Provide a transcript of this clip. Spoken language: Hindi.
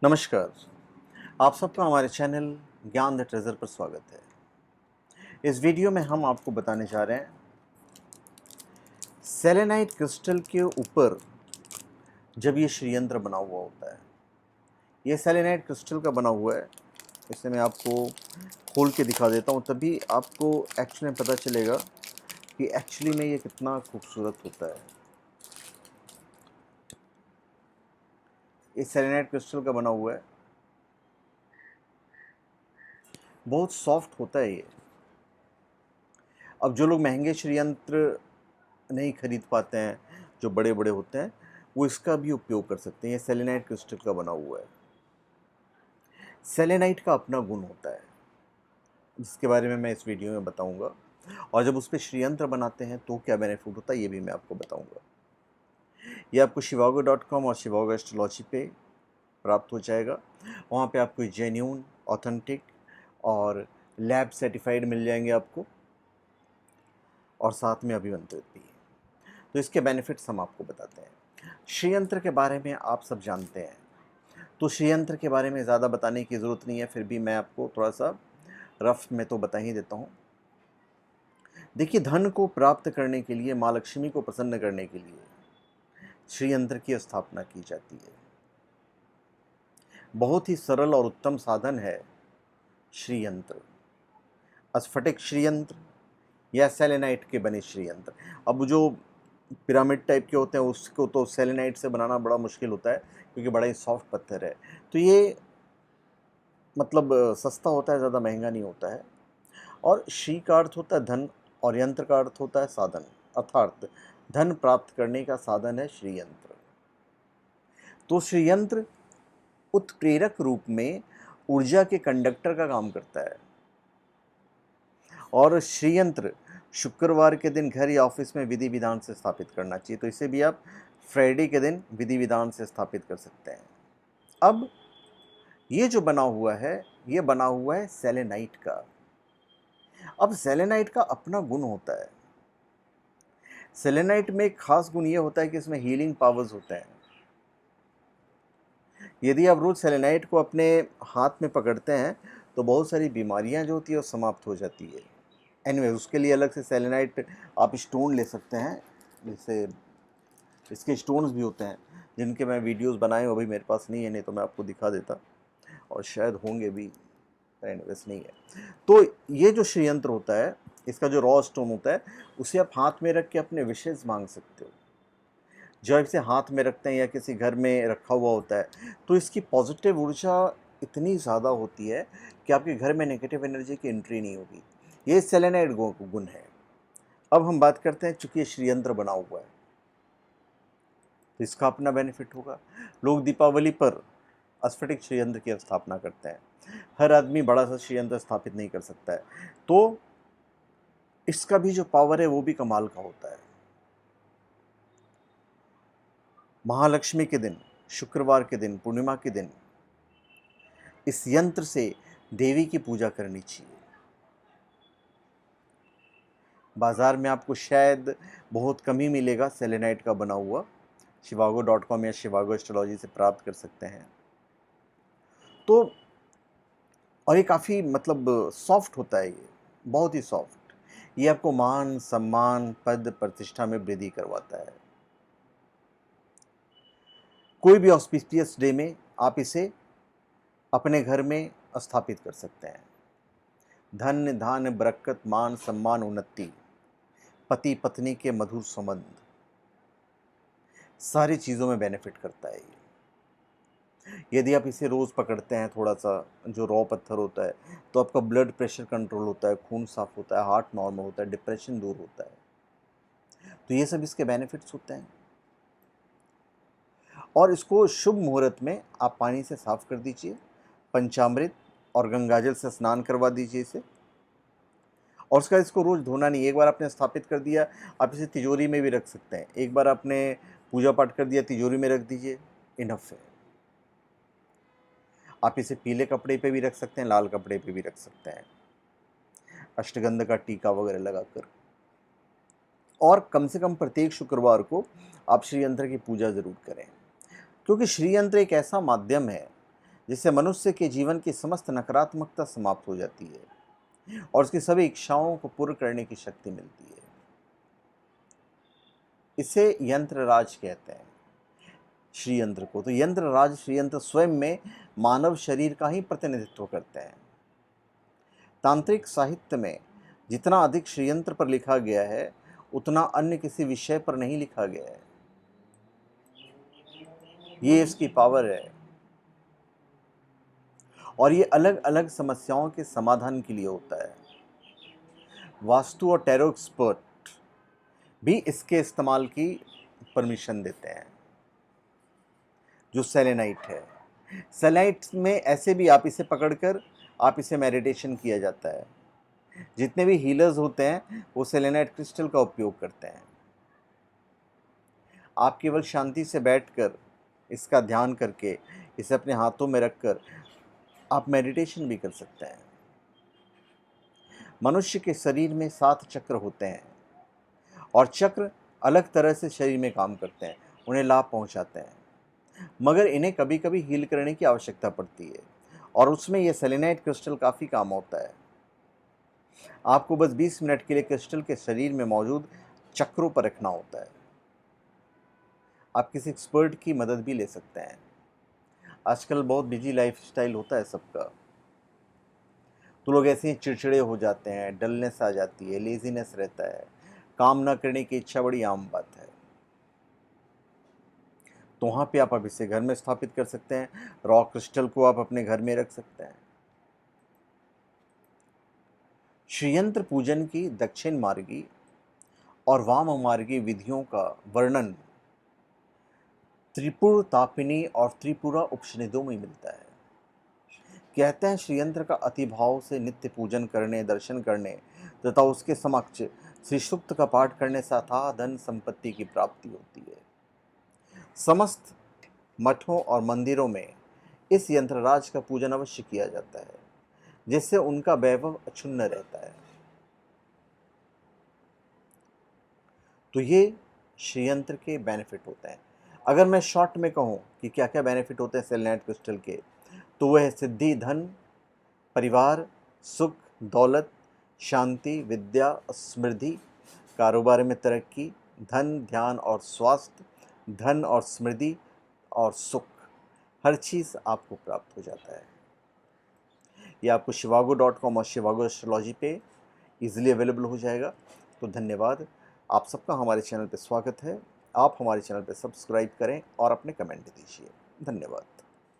नमस्कार। आप सबका हमारे चैनल ज्ञान द ट्रेजर पर स्वागत है। इस वीडियो में हम आपको बताने जा रहे हैं सेलेनाइट क्रिस्टल के ऊपर जब ये श्रीयंत्र बना हुआ होता है। ये सेलेनाइट क्रिस्टल का बना हुआ है। इसे मैं आपको खोल के दिखा देता हूँ, तभी आपको एक्चुअली में पता चलेगा कि एक्चुअली में ये कितना खूबसूरत होता है। ये सेलेनाइट क्रिस्टल का बना हुआ है, बहुत सॉफ्ट होता है ये। अब जो लोग महंगे श्रीयंत्र नहीं खरीद पाते हैं, जो बड़े बड़े होते हैं, वो इसका भी उपयोग कर सकते हैं। ये सेलेनाइट क्रिस्टल का बना हुआ है। सेलेनाइट का अपना गुण होता है, जिसके बारे में मैं इस वीडियो में बताऊंगा, और जब उस पर श्रीयंत्र बनाते हैं तो क्या बेनिफिट होता है ये भी मैं आपको बताऊंगा। ये आपको shivago.com और शिवागो एस्ट्रोलॉजी पे प्राप्त हो जाएगा। वहाँ पे आपको जेन्यून, ऑथेंटिक और लैब सर्टिफाइड मिल जाएंगे आपको, और साथ में अभिमंत्रित भी। तो इसके बेनिफिट्स हम आपको बताते हैं। श्रीयंत्र के बारे में आप सब जानते हैं, तो श्रीयंत्र के बारे में ज़्यादा बताने की ज़रूरत नहीं है, फिर भी मैं आपको थोड़ा सा रफ में तो बता ही देता हूँ। देखिए, धन को प्राप्त करने के लिए, माँ लक्ष्मी को प्रसन्न करने के लिए श्रीयंत्र की स्थापना की जाती है। बहुत ही सरल और उत्तम साधन है श्रीयंत्र। स्फटिक श्रीयंत्र या सेलेनाइट के बने श्रीयंत्र। अब जो पिरामिड टाइप के होते हैं उसको तो सेलेनाइट से बनाना बड़ा मुश्किल होता है, क्योंकि बड़ा ही सॉफ्ट पत्थर है। तो ये मतलब सस्ता होता है, ज़्यादा महंगा नहीं होता है। और श्री का अर्थ होता है धन, और यंत्र का अर्थ होता है साधन, अर्थात धन प्राप्त करने का साधन है श्रीयंत्र। तो श्रीयंत्र उत्प्रेरक रूप में ऊर्जा के कंडक्टर का काम करता है। और श्रीयंत्र शुक्रवार के दिन घर या ऑफिस में विधि विधान से स्थापित करना चाहिए। तो इसे भी आप फ्राइडे के दिन विधि विधान से स्थापित कर सकते हैं। अब ये जो बना हुआ है, ये बना हुआ है सेलेनाइट का। अब सेलेनाइट का अपना गुण होता है। सेलेनाइट में एक खास गुण ये होता है कि इसमें हीलिंग पावर्स होते हैं। यदि आप रोज सेलेनाइट को अपने हाथ में पकड़ते हैं तो बहुत सारी बीमारियां जो होती है वो समाप्त हो जाती है। एनीवे, उसके लिए अलग से सेलेनाइट आप स्टोन ले सकते हैं। जैसे इसके स्टोन्स भी होते हैं जिनके मैं वीडियोस बनाए, वो भी मेरे पास नहीं है, नहीं तो मैं आपको दिखा देता, और शायद होंगे भी, एनीवेज नहीं है। तो ये जो श्रीयंत्र होता है, इसका जो रॉ स्टोन होता है, उसे आप हाथ में रख के अपने विशेष मांग सकते हो। जब इसे हाथ में रखते हैं या किसी घर में रखा हुआ होता है, तो इसकी पॉजिटिव ऊर्जा इतनी ज़्यादा होती है कि आपके घर में नेगेटिव एनर्जी की एंट्री नहीं होगी। ये सेलेनाइट गुण है। अब हम बात करते हैं, चूंकि ये श्रीयंत्र बना हुआ है तो इसका अपना बेनिफिट होगा। लोग दीपावली पर स्फटिक श्रीयंत्र की स्थापना करते हैं। हर आदमी बड़ा सा श्रीयंत्र स्थापित नहीं कर सकता है, तो इसका भी जो पावर है वो भी कमाल का होता है। महालक्ष्मी के दिन, शुक्रवार के दिन, पूर्णिमा के दिन इस यंत्र से देवी की पूजा करनी चाहिए। बाजार में आपको शायद बहुत कम ही मिलेगा सेलेनाइट का बना हुआ। shivago.com या शिवागो एस्ट्रोलॉजी से प्राप्त कर सकते हैं। तो और ये काफ़ी मतलब सॉफ्ट होता है, ये बहुत ही सॉफ्ट। ये आपको मान सम्मान, पद प्रतिष्ठा में वृद्धि करवाता है। कोई भी ऑस्पिशियस डे में आप इसे अपने घर में स्थापित कर सकते हैं। धन धान बरकत, मान सम्मान, उन्नति, पति पत्नी के मधुर संबंध, सारी चीज़ों में बेनिफिट करता है ये। यदि आप इसे रोज़ पकड़ते हैं, थोड़ा सा जो रॉ पत्थर होता है, तो आपका ब्लड प्रेशर कंट्रोल होता है, खून साफ होता है, हार्ट नॉर्मल होता है, डिप्रेशन दूर होता है। तो ये सब इसके बेनिफिट्स होते हैं। और इसको शुभ मुहूर्त में आप पानी से साफ कर दीजिए, पंचामृत और गंगाजल से स्नान करवा दीजिए इसे। और उसका इसको रोज़ धोना नहीं। एक बार आपने स्थापित कर दिया, आप इसे तिजोरी में भी रख सकते हैं। एक बार आपने पूजा पाठ कर दिया, तिजोरी में रख दीजिए, इनफ है। आप इसे पीले कपड़े पे भी रख सकते हैं, लाल कपड़े पे भी रख सकते हैं, अष्टगंध का टीका वगैरह लगाकर। और कम से कम प्रत्येक शुक्रवार को आप श्रीयंत्र की पूजा ज़रूर करें, क्योंकि श्रीयंत्र एक ऐसा माध्यम है जिससे मनुष्य के जीवन की समस्त नकारात्मकता समाप्त हो जाती है और उसकी सभी इच्छाओं को पूर्ण करने की शक्ति मिलती है। इसे यंत्र राज कहते हैं, श्रीयंत्र को। तो यंत्र राज श्रीयंत्र स्वयं में मानव शरीर का ही प्रतिनिधित्व करते हैं। तांत्रिक साहित्य में जितना अधिक श्रीयंत्र पर लिखा गया है उतना अन्य किसी विषय पर नहीं लिखा गया है। ये इसकी पावर है और ये अलग अलग समस्याओं के समाधान के लिए होता है। वास्तु और टैरो एक्सपर्ट भी इसके इस्तेमाल की परमिशन देते हैं। जो सेलेनाइट है, सेलेनाइट में ऐसे भी आप इसे पकड़कर आप इसे मेडिटेशन किया जाता है। जितने भी हीलर्स होते हैं वो सेलेनाइट क्रिस्टल का उपयोग करते हैं। आप केवल शांति से बैठकर इसका ध्यान करके इसे अपने हाथों में रखकर आप मेडिटेशन भी कर सकते हैं। मनुष्य के शरीर में 7 चक्र होते हैं और चक्र अलग तरह से शरीर में काम करते हैं, उन्हें लाभ पहुंचाते हैं, मगर इन्हें कभी कभी हील करने की आवश्यकता पड़ती है और उसमें यह सेलेनाइट क्रिस्टल काफ़ी काम होता है। आपको बस 20 मिनट के लिए क्रिस्टल के शरीर में मौजूद चक्रों पर रखना होता है। आप किसी एक्सपर्ट की मदद भी ले सकते हैं। आजकल बहुत बिजी लाइफस्टाइल होता है सबका, तो लोग ऐसे ही चिड़चिड़े हो जाते हैं, डलनेस आ जाती है, लेजीनेस रहता है, काम ना करने की इच्छा बड़ी आम बात है। तो वहाँ पे आप इसे घर में स्थापित कर सकते हैं। रॉ क्रिस्टल को आप अपने घर में रख सकते हैं। श्रीयंत्र पूजन की दक्षिण मार्गी और वाम मार्गी विधियों का वर्णन त्रिपुर तापिनी और त्रिपुरा उपनिषदों में मिलता है। कहते हैं श्रीयंत्र का अतिभाव से नित्य पूजन करने, दर्शन करने तथा उसके समक्ष श्री सूक्त का पाठ करने से अथाह धन संपत्ति की प्राप्ति होती है। समस्त मठों और मंदिरों में इस यंत्रराज का पूजन अवश्य किया जाता है, जिससे उनका वैभव अक्षुण्ण रहता है। तो ये श्रीयंत्र के बेनिफिट होते हैं। अगर मैं शॉर्ट में कहूँ कि क्या क्या बेनिफिट होते हैं सेलेनाइट क्रिस्टल के, तो वह है सिद्धि, धन, परिवार, सुख, दौलत, शांति, विद्या, समृद्धि, कारोबार में तरक्की, धन, ध्यान और स्वास्थ्य, धन और समृद्धि और सुख, हर चीज़ आपको प्राप्त हो जाता है। ये आपको shivago.com और शिवागो एस्ट्रोलॉजी पे इजीली अवेलेबल हो जाएगा। तो धन्यवाद, आप सबका हमारे चैनल पे स्वागत है। आप हमारे चैनल पे सब्सक्राइब करें और अपने कमेंट दीजिए। धन्यवाद।